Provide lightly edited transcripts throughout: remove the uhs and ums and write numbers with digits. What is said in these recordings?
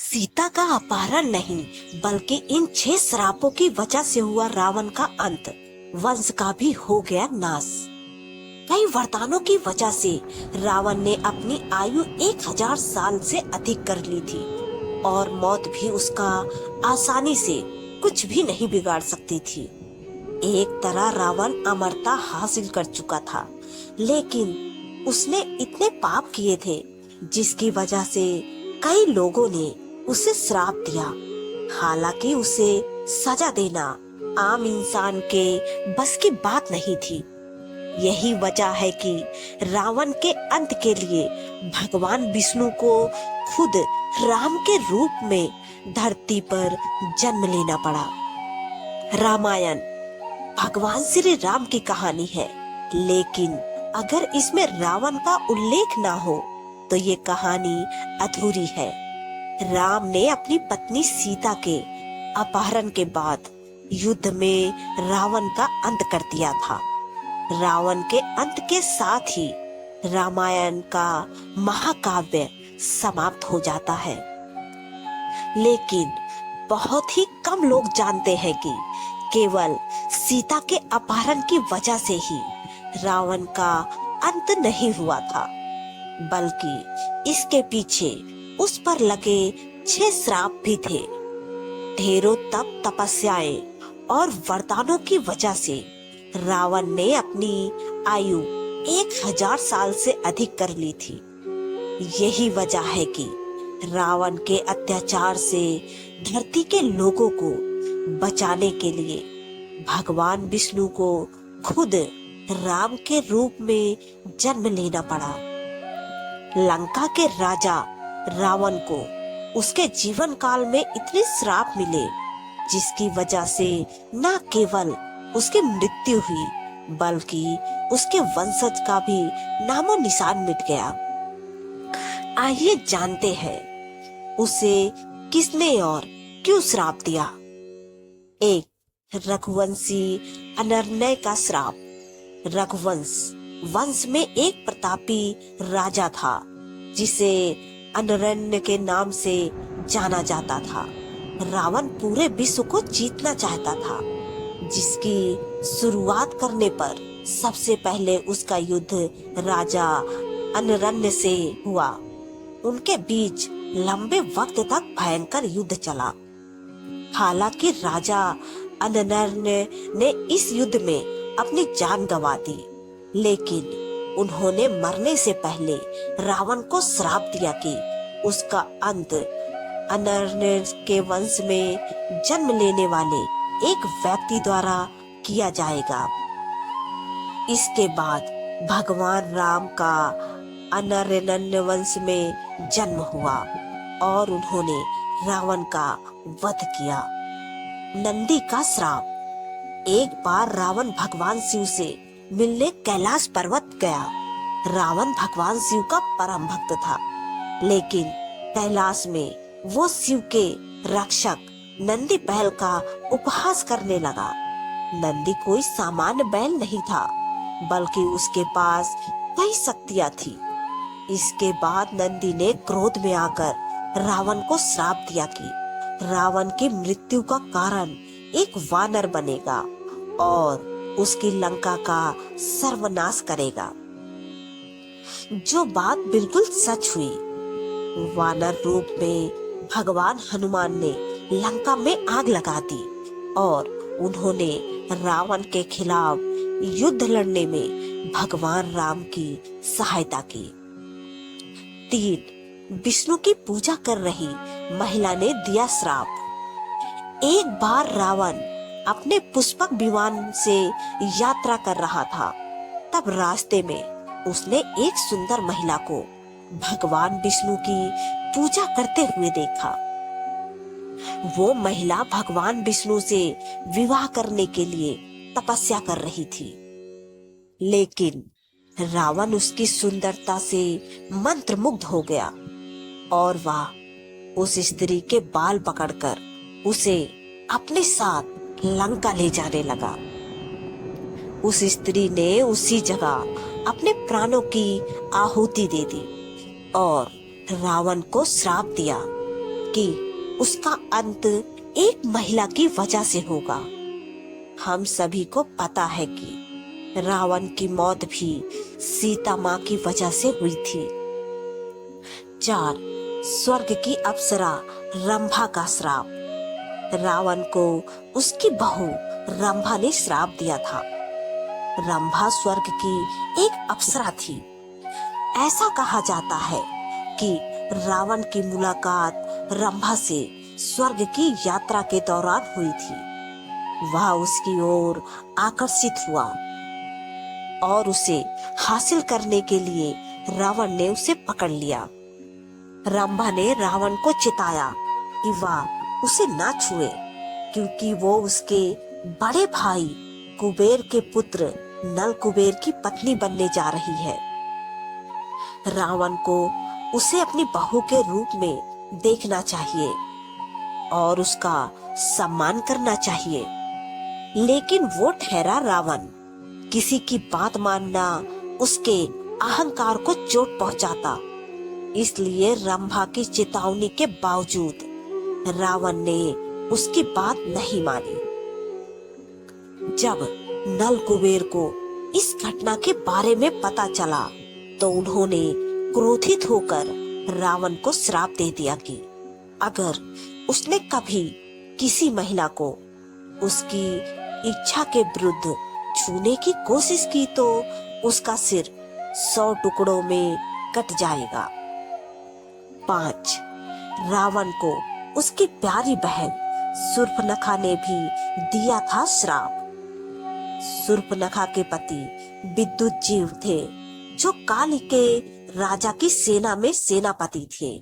सीता का अपहरण नहीं बल्कि इन 6 श्रापों की वजह से हुआ रावण का अंत। वंश का भी हो गया नाश। कई वरदानों की वजह से रावण ने अपनी आयु 1000 साल से अधिक कर ली थी और मौत भी उसका आसानी से कुछ भी नहीं बिगाड़ सकती थी। एक तरह रावण अमरता हासिल कर चुका था, लेकिन उसने इतने पाप किए थे जिसकी वजह से कई लोगों ने उसे श्राप दिया। हालांकि उसे सजा देना आम इंसान के बस की बात नहीं थी। यही वजह है कि रावण के अंत के लिए भगवान विष्णु को खुद राम के रूप में धरती पर जन्म लेना पड़ा। रामायण भगवान श्री राम की कहानी है, लेकिन अगर इसमें रावण का उल्लेख ना हो तो ये कहानी अधूरी है। राम ने अपनी पत्नी सीता के अपहरण के बाद युद्ध में रावण का अंत कर दिया था। रावण के अंत के साथ ही रामायण का महाकाव्य समाप्त हो जाता है। लेकिन बहुत ही कम लोग जानते हैं कि केवल सीता के अपहरण की वजह से ही रावण का अंत नहीं हुआ था, बल्कि इसके पीछे उस पर लगे 6 श्राप भी थे। ढेरों तप तपस्याएं और वरदानों की वजह से रावण ने अपनी आयु 1000 साल से अधिक कर ली थी। यही वजह है कि रावण के अत्याचार से धरती के लोगों को बचाने के लिए भगवान विष्णु को खुद राम के रूप में जन्म लेना पड़ा। लंका के राजा रावण को उसके जीवन काल में इतने श्राप मिले जिसकी वजह से न केवल उसकी मृत्यु हुई बल्कि उसके वंशज का भी नामो निशान मिट गया। आइए जानते हैं उसे किसने और क्यों श्राप दिया। 1. रघुवंशी अनर्णय का श्राप। रघुवंश वंश में एक प्रतापी राजा था जिसे अनरण्य के नाम से जाना जाता था। रावण पूरे विश्व को जीतना चाहता था, जिसकी शुरुआत करने पर सबसे पहले उसका युद्ध राजा अनरण्य से हुआ। उनके बीच लंबे वक्त तक भयंकर युद्ध चला। हालांकि राजा अनरण्य ने इस युद्ध में अपनी जान गंवा दी, लेकिन उन्होंने मरने से पहले रावण को श्राप दिया कि उसका अंत अनरण्य के वंश में जन्म लेने वाले एक व्यक्ति द्वारा किया जाएगा। इसके बाद भगवान राम का अनरण्य वंश में जन्म हुआ और उन्होंने रावण का वध किया। नंदी का श्राप। एक बार रावण भगवान शिव से मिलने कैलाश पर्वत गया। रावण भगवान शिव का परम भक्त था, लेकिन कैलाश में वो शिव के रक्षक नंदी बैल का उपहास करने लगा। नंदी कोई सामान्य बैल नहीं था, बल्कि उसके पास कई शक्तियां थी। इसके बाद नंदी ने क्रोध में आकर रावण को श्राप दिया कि रावण की मृत्यु का कारण एक वानर बनेगा और उसकी लंका का सर्वनाश करेगा। जो बात बिल्कुल सच हुई। वानर रूप में भगवान हनुमान ने लंका में आग लगा दी और उन्होंने रावण के खिलाफ युद्ध लड़ने में भगवान राम की सहायता की। 3. विष्णु की पूजा कर रही महिला ने दिया श्राप। एक बार रावण अपने पुष्पक विमान से यात्रा कर रहा था। तब रास्ते में उसने एक सुंदर महिला को भगवान विष्णु की पूजा करते हुए देखा। वो महिला भगवान विष्णु से विवाह करने के लिए तपस्या कर रही थी, लेकिन रावण उसकी सुंदरता से मंत्रमुग्ध हो गया और वह उस स्त्री के बाल पकड़कर उसे अपने साथ लंका ले जाने लगा। उस स्त्री ने उसी जगह अपने प्राणों की आहुति दे दी और रावण को श्राप दिया कि उसका अंत एक महिला की वजह से होगा। हम सभी को पता है कि रावण की मौत भी सीता माँ की वजह से हुई थी। 4. स्वर्ग की अप्सरा रंभा का श्राप। रावण को उसकी बहू रंभा ने श्राप दिया था। रंभा स्वर्ग की एक अप्सरा थी। ऐसा कहा जाता है कि रावण की मुलाकात रंभा से स्वर्ग की यात्रा के दौरान हुई थी। वह उसकी ओर आकर्षित हुआ और उसे हासिल करने के लिए रावण ने उसे पकड़ लिया। रंभा ने रावण को चिताया कि वह उसे ना छुए, क्योंकि वो उसके बड़े भाई कुबेर के पुत्र नल कुबेर की पत्नी बनने जा रही है। रावण को उसे अपनी बहू के रूप में देखना चाहिए और उसका सम्मान करना चाहिए, लेकिन वो ठहरा रावण। किसी की बात मानना उसके अहंकार को चोट पहुंचाता। इसलिए रंभा की चेतावनी के बावजूद रावण ने उसकी बात नहीं मानी। जब नल कुबेर को इस घटना के बारे में पता चला तो उन्होंने क्रोधित होकर रावण को श्राप दे दिया कि अगर उसने कभी किसी महिला को उसकी इच्छा के विरुद्ध छूने की कोशिश की तो उसका सिर 100 टुकड़ों में कट जाएगा। 5. रावण को उसकी प्यारी बहन शूर्पणखा ने भी दिया था श्राप। शूर्पणखा के पति विद्युत जीव थे, जो काल के राजा की सेना में सेनापति थे।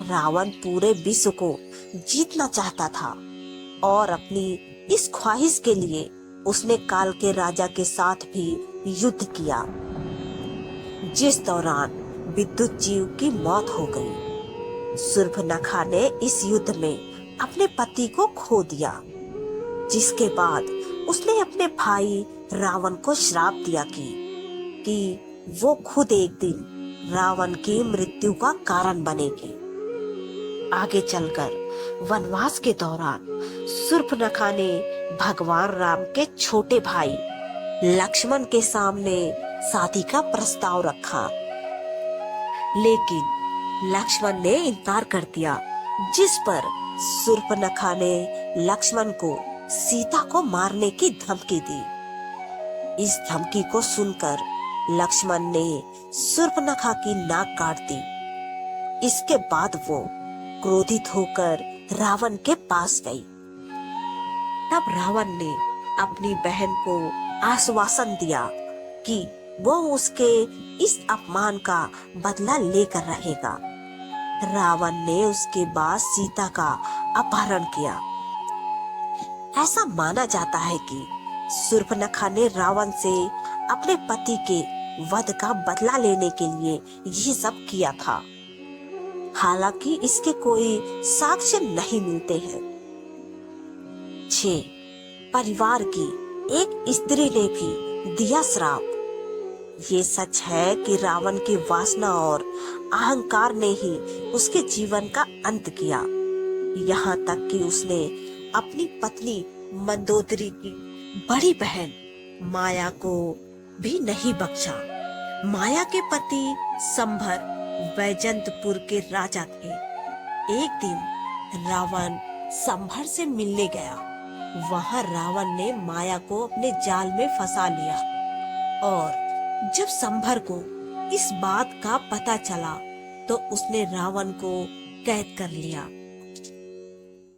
रावण पूरे विश्व को जीतना चाहता था और अपनी इस ख्वाहिश के लिए उसने काल के राजा के साथ भी युद्ध किया, जिस दौरान विद्युत जीव की मौत हो गई। शूर्पणखा ने इस युद्ध में अपने पति को खो दिया, जिसके बाद उसने अपने भाई रावण को श्राप दिया कि वो खुद एक दिन रावण की मृत्यु का कारण बनेगी। आगे चलकर वनवास के दौरान शूर्पणखा ने भगवान राम के छोटे भाई लक्ष्मण के सामने शादी का प्रस्ताव रखा, लेकिन लक्ष्मण ने इनकार कर दिया, जिस पर शूर्पणखा ने लक्ष्मण को सीता को मारने की धमकी दी। इस धमकी को सुनकर लक्ष्मण ने शूर्पणखा की नाक काट दी। इसके बाद वो क्रोधित होकर रावण के पास गई। तब रावण ने अपनी बहन को आश्वासन दिया कि वो उसके इस अपमान का बदला लेकर रहेगा। रावण ने उसके बाद सीता का अपहरण किया। ऐसा माना जाता है कि शूर्पणखा ने रावण से अपने पति के वध का बदला लेने के लिए ये सब किया था। हालांकि इसके कोई साक्ष्य नहीं मिलते हैं। 6. परिवार की एक स्त्री ने भी दिया श्राप। ये सच है कि रावण की वासना और अहंकार ने ही उसके जीवन का अंत किया, यहाँ तक कि उसने अपनी पत्नी मंदोदरी की बड़ी बहन माया को भी नहीं बख्शा। माया के पति संभर वैजंतपुर के राजा थे। एक दिन रावण संभर से मिलने गया। वहां रावण ने माया को अपने जाल में फंसा लिया और जब संभर को इस बात का पता चला तो उसने रावण को कैद कर लिया।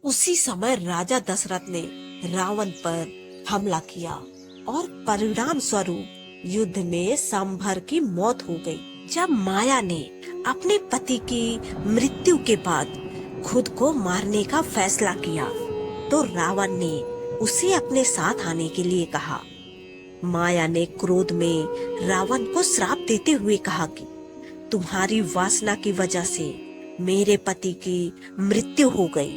उसी समय राजा दशरथ ने रावण पर हमला किया और परिणाम स्वरूप युद्ध में संभर की मौत हो गई। जब माया ने अपने पति की मृत्यु के बाद खुद को मारने का फैसला किया तो रावण ने उसे अपने साथ आने के लिए कहा। माया ने क्रोध में रावण को श्राप देते हुए कहा कि तुम्हारी वासना की वजह से मेरे पति की मृत्यु हो गई,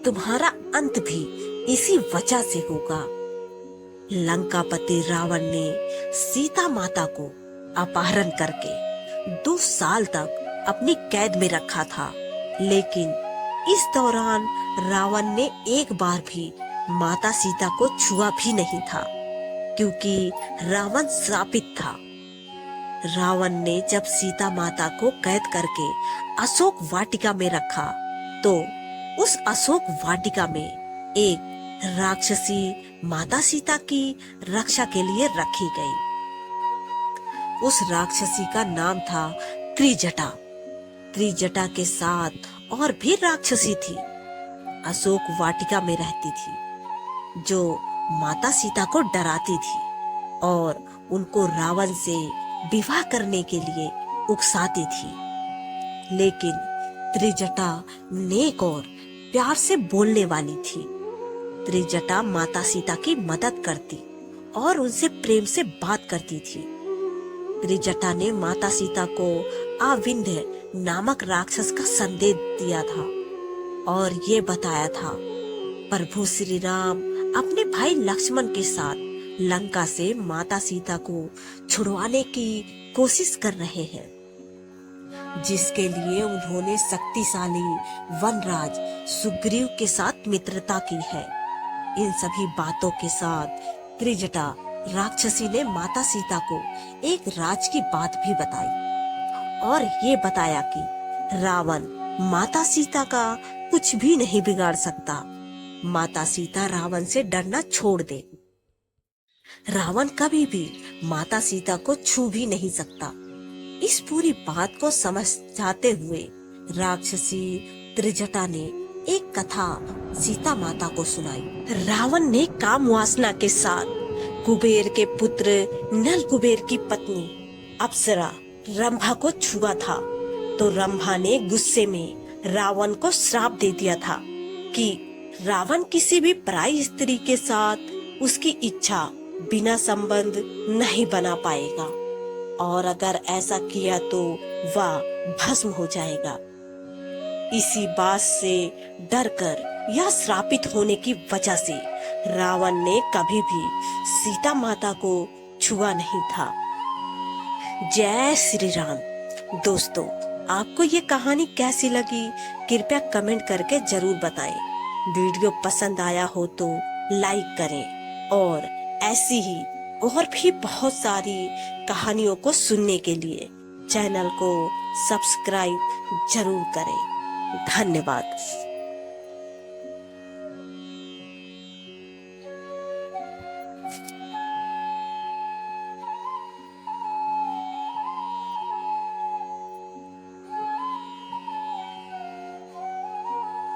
तुम्हारा अंत भी इसी वजह से होगा। लंकापति रावण ने सीता माता को अपहरण करके 2 साल तक अपनी कैद में रखा था, लेकिन इस दौरान रावण ने एक बार भी माता सीता को छुआ भी नहीं था, क्योंकि रावण श्रापित था। रावण ने जब सीता माता को कैद करके अशोक वाटिका में रखा, तो उस अशोक वाटिका में एक राक्षसी माता सीता की रक्षा के लिए रखी गई। उस राक्षसी का नाम था त्रिजटा। त्रिजटा के साथ और भी राक्षसी थी, अशोक वाटिका में रहती थी, जो माता सीता को डराती थी और उनको रावण से विवाह करने के लिए उकसाती थी। लेकिन त्रिजटा नेक और प्यार से बोलने वाली थी। त्रिजटा माता सीता की मदद करती और उनसे प्रेम से बात करती थी। त्रिजटा ने माता सीता को अविंध्य नामक राक्षस का संदेश दिया था और ये बताया था प्रभु श्री राम अपने भाई लक्ष्मण के साथ लंका से माता सीता को छुड़वाने की कोशिश कर रहे हैं, जिसके लिए उन्होंने शक्तिशाली वनराज सुग्रीव के साथ मित्रता की है। इन सभी बातों के साथ त्रिजटा राक्षसी ने माता सीता को एक राज की बात भी बताई और ये बताया कि रावण माता सीता का कुछ भी नहीं बिगाड़ सकता। माता सीता रावण से डरना छोड़ दे। रावण कभी भी माता सीता को छू भी नहीं सकता। इस पूरी बात को समझाते हुए राक्षसी त्रिजटा ने एक कथा सीता माता को सुनाई। रावण ने काम वासना के साथ कुबेर के पुत्र नल कुबेर की पत्नी अप्सरा रंभा को छुआ था, तो रंभा ने गुस्से में रावण को श्राप दे दिया था कि रावण किसी भी पराई स्त्री के साथ उसकी इच्छा बिना संबंध नहीं बना पाएगा और अगर ऐसा किया तो वह भस्म हो जाएगा। इसी बात से डरकर या श्रापित होने की वजह से रावण ने कभी भी सीता माता को छुआ नहीं था। जय श्री राम। दोस्तों, आपको ये कहानी कैसी लगी कृपया कमेंट करके जरूर बताएं। वीडियो पसंद आया हो तो लाइक करें और ऐसी ही और भी बहुत सारी कहानियों को सुनने के लिए चैनल को सब्सक्राइब जरूर करें। धन्यवाद।